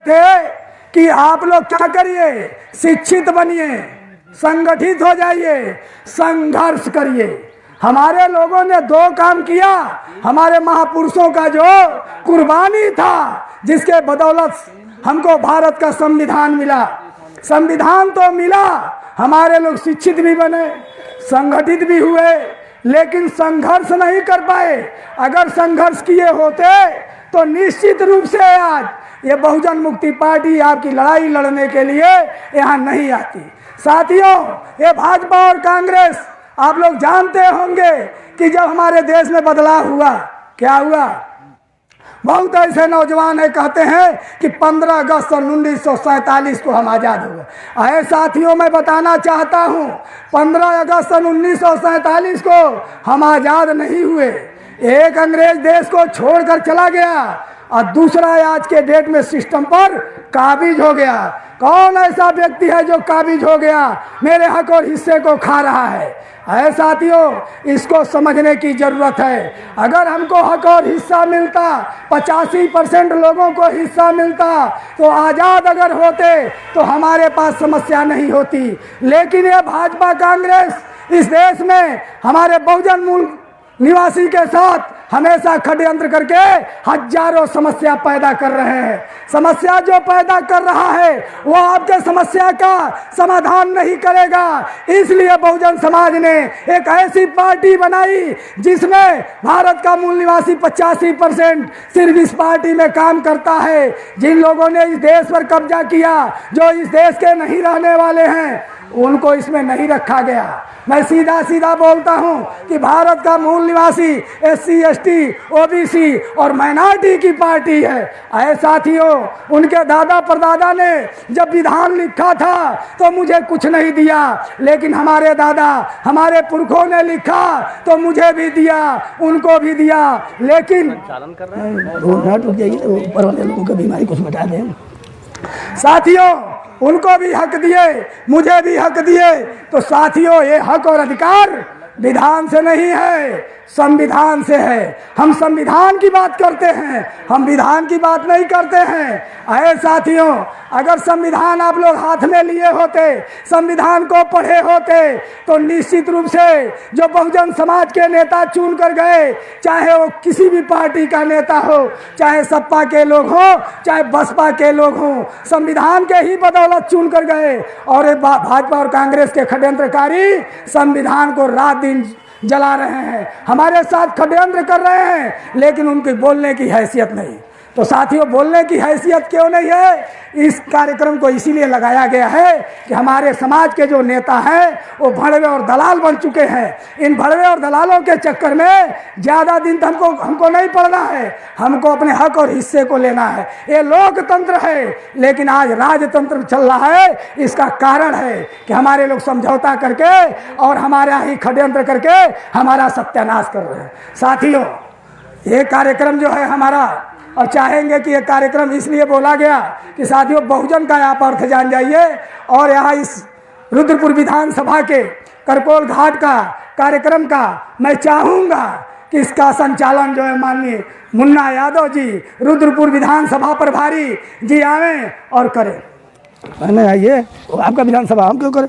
थे कि आप लोग क्या करिए, शिक्षित बनिए, संगठित हो जाइए, संघर्ष करिए। हमारे लोगों ने दो काम किया। हमारे महापुरुषों का जो कुर्बानी था, जिसके बदौलत हमको भारत का संविधान मिला। संविधान तो मिला, हमारे लोग शिक्षित भी बने, संगठित भी हुए, लेकिन संघर्ष नहीं कर पाए। अगर संघर्ष किए होते तो निश्चित रूप से आज ये बहुजन मुक्ति पार्टी आपकी लड़ाई लड़ने के लिए यहाँ नहीं आती। साथियों, ये भाजपा और कांग्रेस, आप लोग जानते होंगे कि जब हमारे देश में बदलाव हुआ, क्या हुआ? बहुत ऐसे नौजवान है कहते हैं कि 15 अगस्त सन 1947 को हम आज़ाद हो गए। अरे साथियों, मैं बताना चाहता हूँ, 15 अगस्त सन 1947 को हम आज़ाद नहीं हुए। एक अंग्रेज देश को छोड़कर चला गया और दूसरा आज के डेट में सिस्टम पर काबिज हो गया। कौन ऐसा व्यक्ति है जो काबिज हो गया, मेरे हक और हिस्से को खा रहा है? है साथियों, इसको समझने की जरूरत है। अगर हमको हक और हिस्सा मिलता, 85% लोगों को हिस्सा मिलता, तो आज़ाद अगर होते तो हमारे पास समस्या नहीं होती। लेकिन ये भाजपा कांग्रेस इस देश में हमारे बहुजन मूल निवासी के साथ हमेशा षड्यंत्र करके हजारों समस्या पैदा कर रहे हैं। समस्या जो पैदा कर रहा है वो आपके समस्या का समाधान नहीं करेगा। इसलिए बहुजन समाज ने एक ऐसी पार्टी बनाई जिसमें भारत का मूल निवासी 85% सिर्फ इस पार्टी में काम करता है। जिन लोगों ने इस देश पर कब्जा किया, जो इस देश के नहीं रहने वाले हैं, उनको इसमें नहीं रखा गया। मैं सीधा सीधा बोलता हूं कि भारत का मूल निवासी SC ST OBC और माइनॉरिटी की पार्टी है। ऐ साथियों, उनके दादा परदादा ने जब विधान लिखा था तो मुझे कुछ नहीं दिया, लेकिन हमारे दादा, हमारे पुरखों ने लिखा तो मुझे भी दिया, उनको भी दिया। लेकिन ऊपर वाले लोगों की बीमारी कुछ बता दें। साथियों, उनको भी हक दिए, मुझे भी हक दिए। तो साथियों, ये हक और अधिकार विधान से नहीं है, संविधान से है। हम संविधान की बात करते हैं, हम विधान की बात नहीं करते हैं। अरे साथियों, अगर संविधान आप लोग हाथ में लिए होते, संविधान को पढ़े होते, तो निश्चित रूप से जो बहुजन समाज के नेता चुन कर गए, चाहे वो किसी भी पार्टी का नेता हो, चाहे सपा के लोग हो, चाहे बसपा के लोग हों, संविधान के ही बदौलत चुन कर गए। और भाजपा और कांग्रेस के षड्यंत्रकारी संविधान को रात दिन जला रहे हैं, हमारे साथ षड्यंत्र कर रहे हैं, लेकिन उनकी बोलने की हैसियत नहीं। तो साथियों, बोलने की हैसियत क्यों नहीं है? इस कार्यक्रम को इसीलिए लगाया गया है कि हमारे समाज के जो नेता हैं वो भड़वे और दलाल बन चुके हैं। इन भड़वे और दलालों के चक्कर में ज़्यादा दिन हमको नहीं पड़ना है, हमको अपने हक और हिस्से को लेना है। ये लोकतंत्र है, लेकिन आज राजतंत्र चल रहा है। इसका कारण है कि हमारे लोग समझौता करके और हमारे ही षड्यंत्र करके हमारा सत्यानाश कर रहे हैं। साथियों, ये कार्यक्रम जो है हमारा, और चाहेंगे कि ये कार्यक्रम इसलिए बोला गया कि साथियों, बहुजन का आप अर्थ जान जाइए। और यहाँ इस रुद्रपुर विधानसभा के करकोल घाट का कार्यक्रम का मैं चाहूँगा कि इसका संचालन जो है माननीय मुन्ना यादव जी, रुद्रपुर विधानसभा प्रभारी जी, आवें और करें। आइए, आपका विधानसभा हम क्यों करें?